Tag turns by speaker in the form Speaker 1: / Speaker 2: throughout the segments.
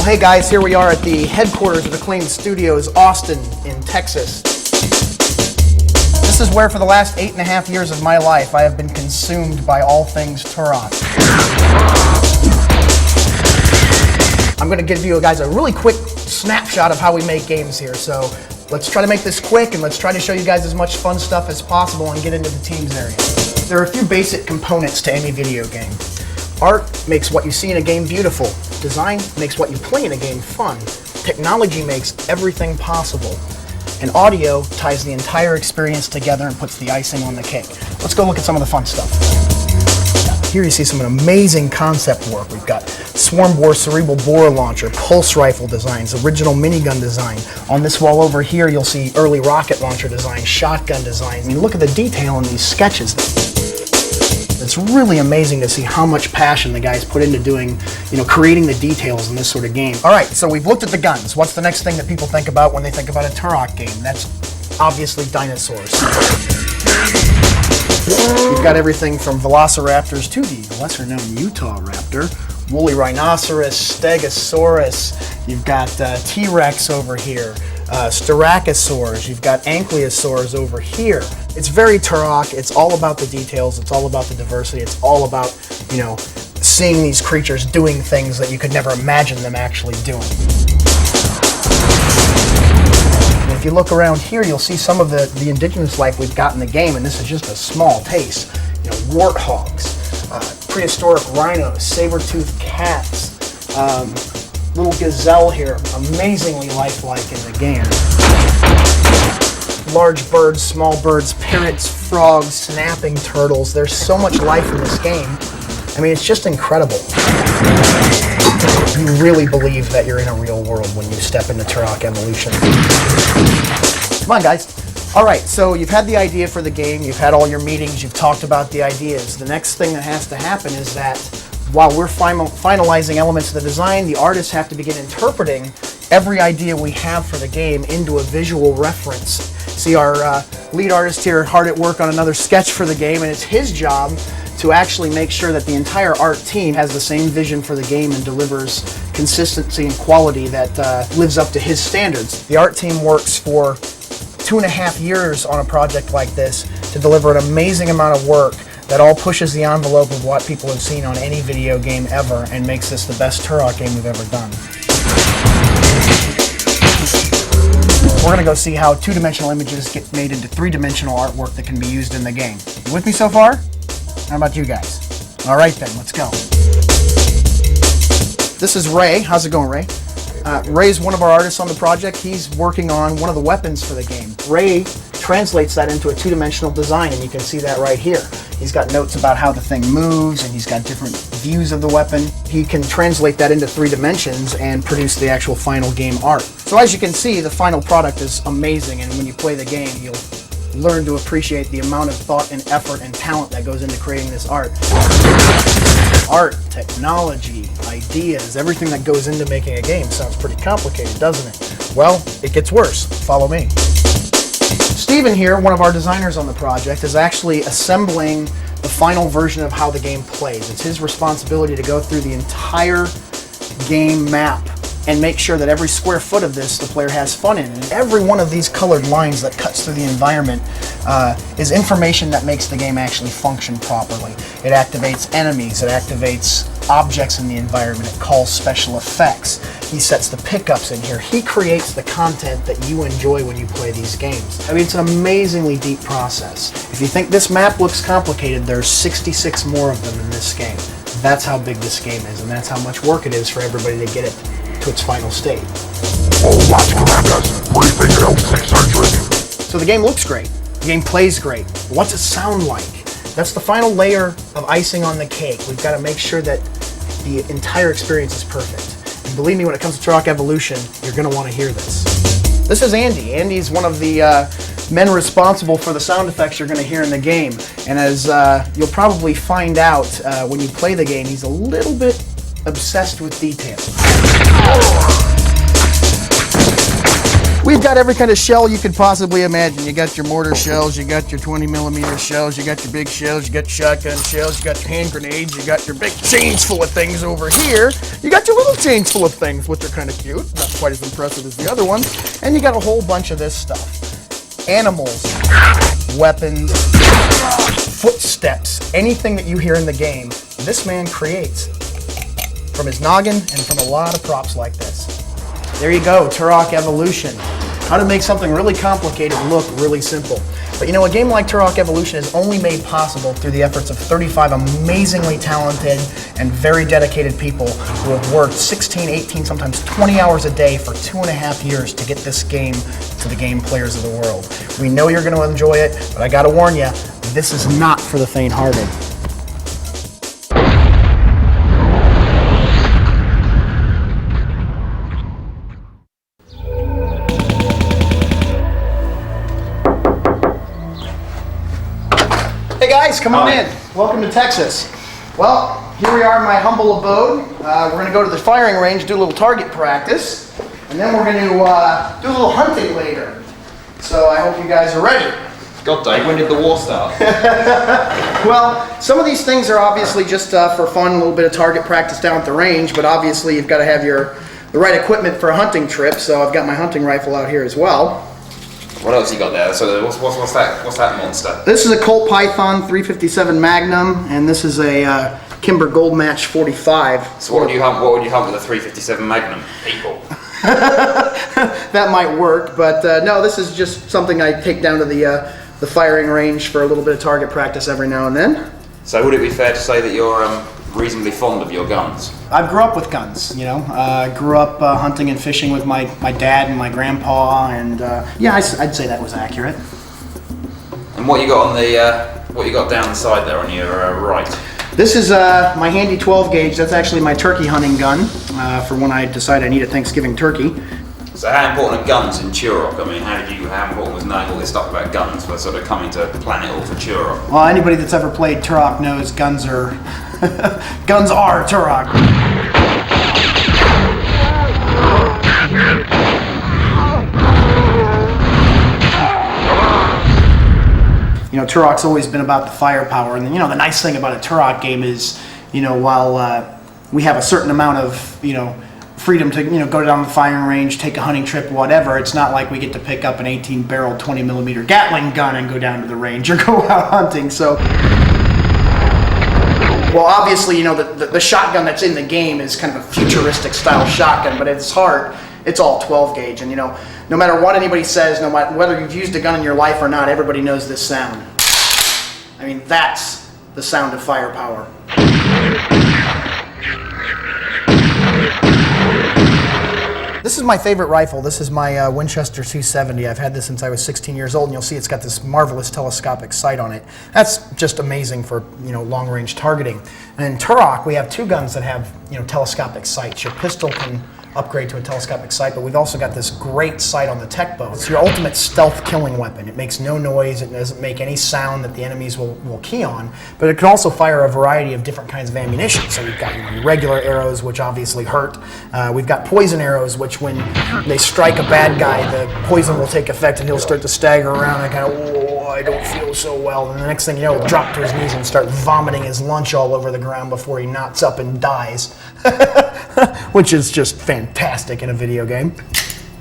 Speaker 1: Well, hey guys, here we are at the headquarters of Acclaim Studios Austin in Texas. This is where for the last 8.5 years of my life I have been consumed by all things Turok. I'm going to give you guys a really quick snapshot of how we make games here. So let's try to make this quick and let's try to show you guys as much fun stuff as possible and get into the teams area. There are a few basic components to any video game. Art makes what you see in a game beautiful. Design makes what you play in a game fun. Technology makes everything possible. And audio ties the entire experience together and puts the icing on the cake. Let's go look at some of the fun stuff. Here you see some amazing concept work. We've got swarm bore, cerebral bore launcher, pulse rifle designs, original minigun design. On this wall over here you'll see early rocket launcher design, shotgun designs. I mean, look at the detail in these sketches. It's really amazing to see how much passion the guys put into doing, creating the details in this sort of game. All right, so we've looked at the guns. What's the next thing that people think about when they think about a Turok game? That's obviously dinosaurs. We've got everything from velociraptors to the lesser-known Utah raptor, woolly rhinoceros, stegosaurus. You've got T-Rex over here, styracosaurs. You've got ankylosaurs over here. It's very Turok. It's all about the details. It's all about the diversity. It's all about, seeing these creatures doing things that you could never imagine them actually doing. And if you look around here, you'll see some of the indigenous life we've got in the game, and this is just a small taste. Warthogs, prehistoric rhinos, saber-toothed cats, little gazelle here, amazingly lifelike in the game. Large birds, small birds, parrots, frogs, snapping turtles. There's so much life in this game. I mean, it's just incredible. You really believe that you're in a real world when you step into Turok Evolution. Come on, guys. All right, so you've had the idea for the game, you've had all your meetings, you've talked about the ideas. The next thing that has to happen is that while we're finalizing elements of the design, the artists have to begin interpreting every idea we have for the game into a visual reference. See, our lead artist here hard at work on another sketch for the game, and it's his job to actually make sure that the entire art team has the same vision for the game and delivers consistency and quality that lives up to his standards. The art team works for 2.5 years on a project like this to deliver an amazing amount of work that all pushes the envelope of what people have seen on any video game ever and makes this the best Turok game we've ever done. We're going to go see how two-dimensional images get made into three-dimensional artwork that can be used in the game. You with me so far? How about you guys? All right then, let's go. This is Ray. How's it going, Ray? Ray's one of our artists on the project. He's working on one of the weapons for the game. Ray translates that into a two-dimensional design, and you can see that right here. He's got notes about how the thing moves, and he's got different views of the weapon. He can translate that into 3 dimensions and produce the actual final game art. So as you can see, the final product is amazing, and when you play the game, you'll learn to appreciate the amount of thought and effort and talent that goes into creating this art. Art, technology, ideas, everything that goes into making a game sounds pretty complicated, doesn't it? Well, it gets worse. Follow me. Steven here, one of our designers on the project, is actually assembling the final version of how the game plays. It's his responsibility to go through the entire game map and make sure that every square foot of this the player has fun in. And every one of these colored lines that cuts through the environment is information that makes the game actually function properly. It activates enemies, it activates objects in the environment, it calls special effects. He sets the pickups in here. He creates the content that you enjoy when you play these games. I mean, it's an amazingly deep process. If you think this map looks complicated, there's 66 more of them in this game. That's how big this game is, and that's how much work it is for everybody to get it to its final state. So the game looks great. The game plays great. But what's it sound like? That's the final layer of icing on the cake. We've got to make sure that the entire experience is perfect. And believe me, when it comes to Turok Evolution, you're going to want to hear this. This is Andy. Andy's one of the men responsible for the sound effects you're going to hear in the game. And as you'll probably find out when you play the game, he's a little bit obsessed with detail. We've got every kind of shell you could possibly imagine. You got your mortar shells, you got your 20mm shells, you got your big shells, you got your shotgun shells, you got your hand grenades, you got your big chains full of things over here. You got your little chains full of things, which are kind of cute, not quite as impressive as the other ones. And you got a whole bunch of this stuff. Animals, weapons, footsteps, anything that you hear in the game, this man creates from his noggin and from a lot of props like this. There you go, Turok Evolution. How to make something really complicated look really simple. But you know, a game like Turok Evolution is only made possible through the efforts of 35 amazingly talented and very dedicated people who have worked 16, 18, sometimes 20 hours a day for 2.5 years to get this game to the game players of the world. We know you're going to enjoy it, but I gotta warn you, this is not for the faint-hearted. Hey guys, come on in. Welcome to Texas. Well, here we are in my humble abode. We're going to go to the firing range, do a little target practice, and then we're going to do a little hunting later. So I hope you guys are ready.
Speaker 2: God, Dave, when did the war start?
Speaker 1: Well, some of these things are obviously just for fun, a little bit of target practice down at the range, but obviously you've got to have the right equipment for a hunting trip, so I've got my hunting rifle out here as well.
Speaker 2: What else you got there? So what's that monster?
Speaker 1: This is a Colt Python 357 Magnum, and this is a Kimber Gold Match 45.
Speaker 2: So what would you hunt with a 357 Magnum? People.
Speaker 1: That might work, but no, this is just something I take down to the firing range for a little bit of target practice every now and then.
Speaker 2: So would it be fair to say that you're reasonably fond of your guns?
Speaker 1: I grew up with guns, you know. I grew up hunting and fishing with my dad and my grandpa, and yeah, I'd say that was accurate.
Speaker 2: And what you got on the what you got down the side there on your right?
Speaker 1: This is my handy 12 gauge. That's actually my turkey hunting gun for when I decide I need a Thanksgiving turkey.
Speaker 2: So how important are guns in Turok? I mean, how important was knowing all this stuff about guns for sort of coming to plan it all for Turok?
Speaker 1: Well, anybody that's ever played Turok knows guns are guns are Turok. You know, Turok's always been about the firepower, and you know, the nice thing about a Turok game is, you know, while we have a certain amount of, you know, freedom to, you know, go down the firing range, take a hunting trip, whatever, it's not like we get to pick up an 18-barrel 20mm Gatling gun and go down to the range or go out hunting. So, well, obviously, you know, the shotgun that's in the game is kind of a futuristic style shotgun, but at its heart, it's all 12 gauge, and you know, no matter what anybody says, no matter whether you've used a gun in your life or not, everybody knows this sound. I mean, that's the sound of firepower. This is my favorite rifle. This is my Winchester 270. I've had this since I was 16 years old, and you'll see it's got this marvelous telescopic sight on it. That's just amazing for, you know, long-range targeting. And in Turok, we have two guns that have, you know, telescopic sights. Your pistol can upgrade to a telescopic sight, but we've also got this great sight on the tech bow. It's your ultimate stealth killing weapon. It makes no noise, it doesn't make any sound that the enemies will key on, but it can also fire a variety of different kinds of ammunition. So we've got, you know, regular arrows, which obviously hurt. We've got poison arrows, which when they strike a bad guy, the poison will take effect and he'll start to stagger around and kind of, oh, I don't feel so well. And the next thing you know, he'll drop to his knees and start vomiting his lunch all over the ground before he knots up and dies. Which is just fantastic in a video game.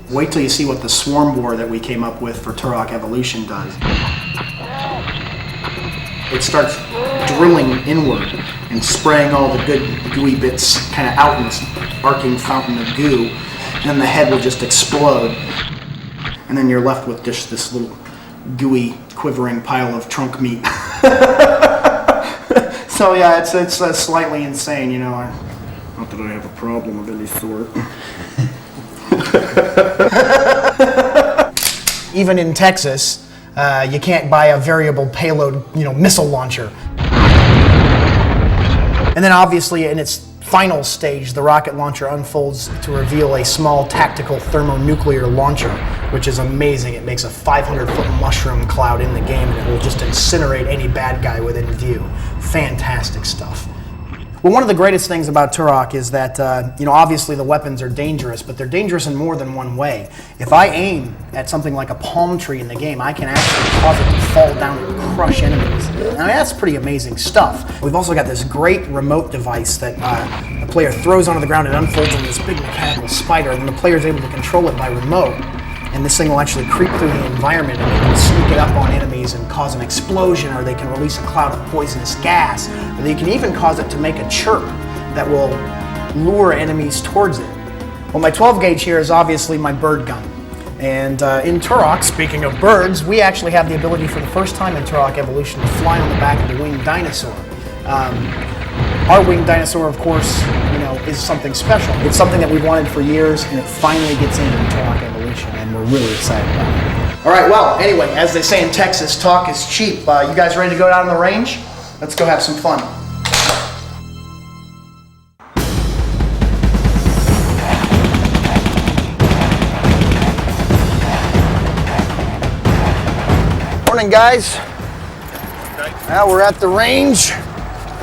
Speaker 1: Wait till you see what the swarm bore that we came up with for Turok Evolution does. It starts drilling inward and spraying all the good gooey bits kind of out in this arcing fountain of goo, and then the head will just explode. And then you're left with just this little gooey, quivering pile of trunk meat. So yeah, it's slightly insane, you know. Not that I have a problem of any sort. Even in Texas, you can't buy a variable payload, you know, missile launcher. And then obviously in its final stage, the rocket launcher unfolds to reveal a small tactical thermonuclear launcher, which is amazing. It makes a 500-foot mushroom cloud in the game, and it will just incinerate any bad guy within view. Fantastic stuff. Well, one of the greatest things about Turok is that, obviously the weapons are dangerous, but they're dangerous in more than one way. If I aim at something like a palm tree in the game, I can actually cause it to fall down and crush enemies. Now, that's pretty amazing stuff. We've also got this great remote device that the player throws onto the ground and unfolds in this big mechanical spider, and the player is able to control it by remote. And this thing will actually creep through the environment and they can sneak it up on enemies and cause an explosion, or they can release a cloud of poisonous gas, or they can even cause it to make a chirp that will lure enemies towards it. Well, my 12 gauge here is obviously my bird gun. And in Turok, speaking of birds, we actually have the ability for the first time in Turok Evolution to fly on the back of the winged dinosaur. Our winged dinosaur, of course, is something special. It's something that we've wanted for years, and it finally gets in Turok Evolution, and we're really excited about it. All right, well, anyway, as they say in Texas, talk is cheap. You guys ready to go down on the range? Let's go have some fun. Morning, guys. Now we're at the range.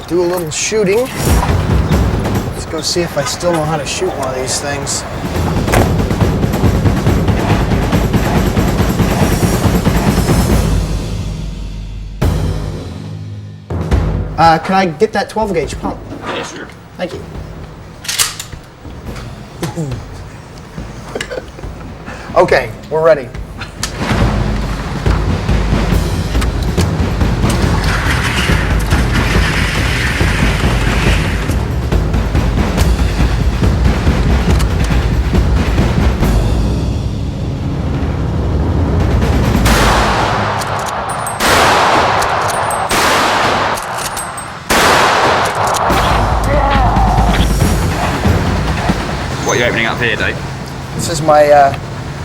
Speaker 1: Do a little shooting. Let's go see if I still know how to shoot one of these things. Can I get that 12 gauge pump?
Speaker 2: Yeah, sure.
Speaker 1: Thank you. Okay, we're ready.
Speaker 2: What are you opening up here, Dave?
Speaker 1: This is my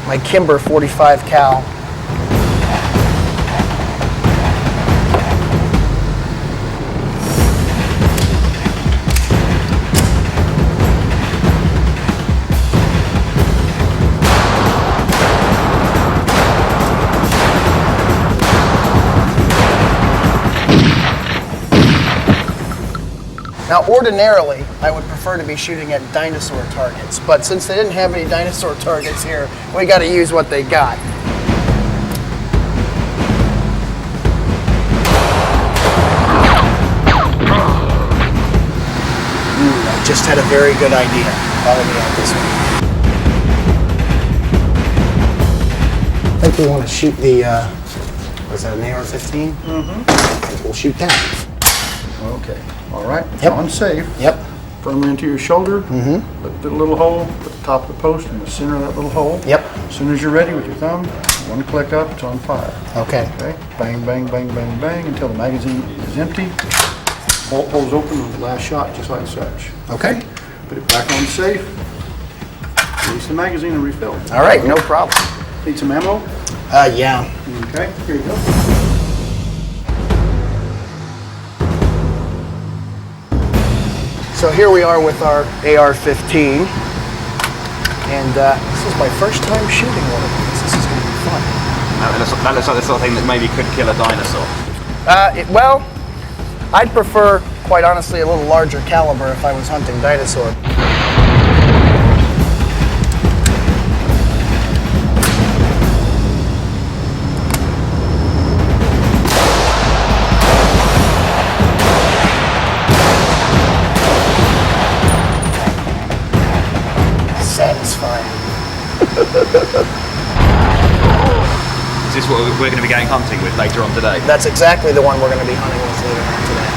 Speaker 1: my Kimber 45 cal. Now, ordinarily, I would prefer to be shooting at dinosaur targets, but since they didn't have any dinosaur targets here, we got to use what they got. I just had a very good idea. Follow me on this one. I think we want to shoot the, was that an AR-15? Mm-hmm. We'll shoot that.
Speaker 3: Okay, all right,
Speaker 1: Yep.
Speaker 3: on safe.
Speaker 1: Yep.
Speaker 3: Firmly into your shoulder. Look at the little hole, put the top of the post in the center of that little hole.
Speaker 1: Yep.
Speaker 3: As soon as you're ready with your thumb, one click up, it's on fire.
Speaker 1: Okay.
Speaker 3: Okay, bang, bang, bang, bang, bang, until the magazine is empty. Bolt pulls open on the last shot, just like such.
Speaker 1: Okay.
Speaker 3: Put it back on safe. Release the magazine and refill.
Speaker 1: All right, no problem.
Speaker 3: Need some ammo?
Speaker 1: Yeah.
Speaker 3: Okay, here you go.
Speaker 1: So here we are with our AR-15, and this is my first time shooting one of these. This is going to be fun.
Speaker 2: That looks like the sort of thing that maybe could kill a dinosaur.
Speaker 1: Well, I'd prefer, quite honestly, a little larger caliber if I was hunting dinosaur. Satisfying.
Speaker 2: Is this what we're going to be going hunting with later on today?
Speaker 1: That's exactly the one we're going to be hunting with later on today.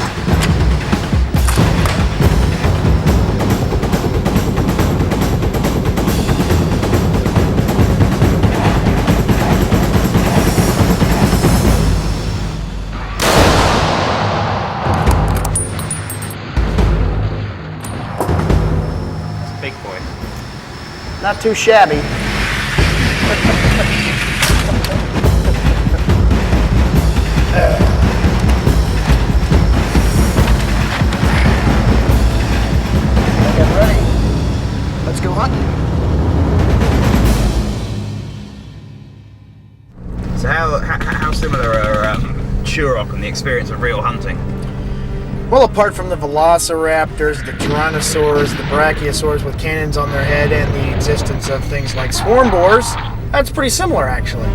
Speaker 2: Big boy.
Speaker 1: Not too shabby. Get ready. Let's go hunting.
Speaker 2: So how similar are Turok and the experience of real hunting?
Speaker 1: Well, apart from the velociraptors, the tyrannosaurs, the brachiosaurs with cannons on their head, and the existence of things like swarm boars, that's pretty similar, actually.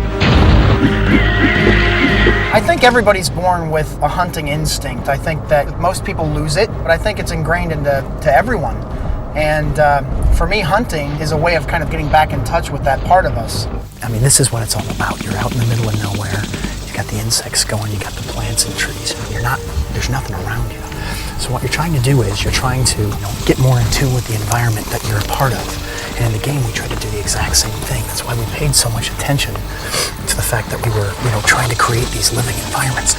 Speaker 1: I think everybody's born with a hunting instinct. I think that most people lose it, but I think it's ingrained into everyone. And for me, hunting is a way of kind of getting back in touch with that part of us. I mean, this is what it's all about. You're out in the middle of nowhere. You got the insects going, you got the plants and trees. There's nothing around you. So what you're trying to do is you're trying to get more in tune with the environment that you're a part of. And in the game, we try to do the exact same thing. That's why we paid so much attention to the fact that we were, trying to create these living environments.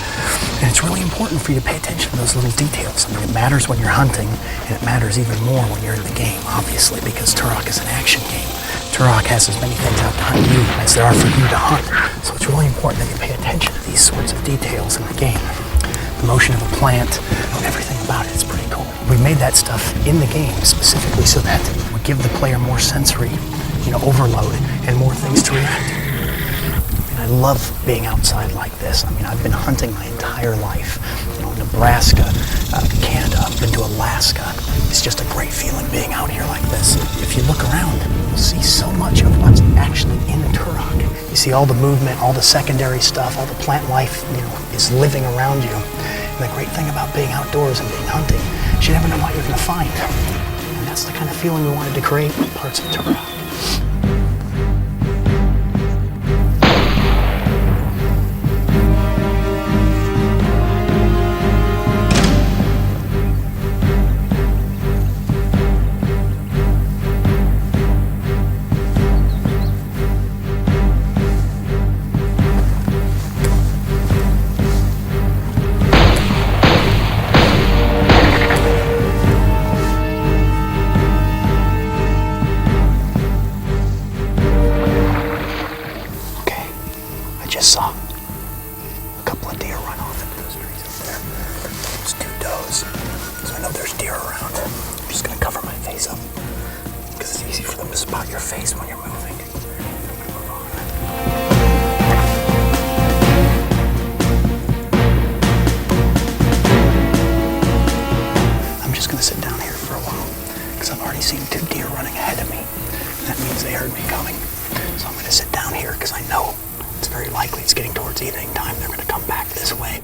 Speaker 1: And it's really important for you to pay attention to those little details. I mean, it matters when you're hunting, and it matters even more when you're in the game, obviously, because Turok is an action game. Turok has as many things out to hunt you as there are for you to hunt. So it's really important that you pay attention to these sorts of details in the game. The motion of a plant, everything about it is pretty cool. We made that stuff in the game specifically so that it would give the player more sensory, overload and more things to react to. I love being outside like this. I mean, I've been hunting my entire life. Nebraska, Canada, I've been to Alaska. It's just a great feeling being out here like this. If you look around, you'll see so much of what's actually in Turok. You see all the movement, all the secondary stuff, all the plant life, is living around you. And the great thing about being outdoors and being hunting is you never know what you're going to find. And that's the kind of feeling we wanted to create with parts of Turok. Saw a couple of deer run off into those trees up there. There's 2 does, so I know there's deer around. I'm just gonna cover my face up because it's easy for them to spot your face when you're moving. I'm just gonna sit down here for a while because I've already seen 2 deer running ahead of me. That means they heard me coming. So I'm gonna sit down here because I know it's very likely it's getting towards evening time. They're going to come back this way.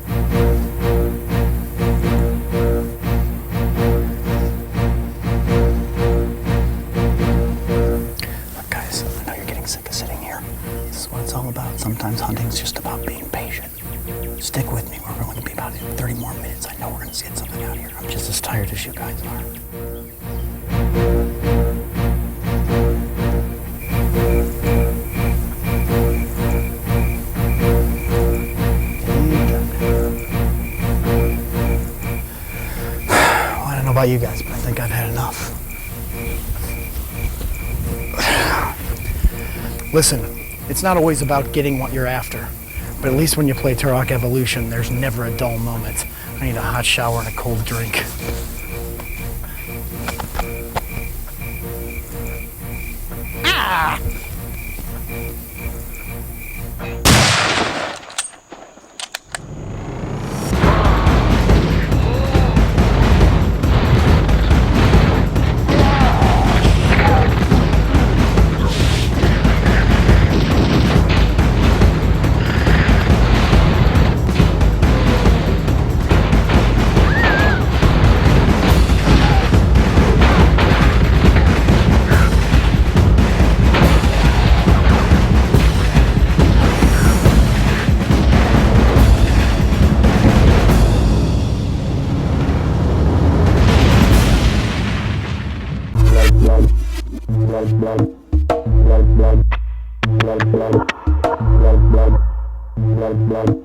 Speaker 1: Look, guys, I know you're getting sick of sitting here. This is what it's all about. Sometimes hunting's just about being patient. Stick with me. We're going to be about 30 more minutes. I know we're going to get something out here. I'm just as tired as you guys are. About you guys, but I think I've had enough. Listen, it's not always about getting what you're after, but at least when you play Turok Evolution, there's never a dull moment. I need a hot shower and a cold drink. Ah! Blood.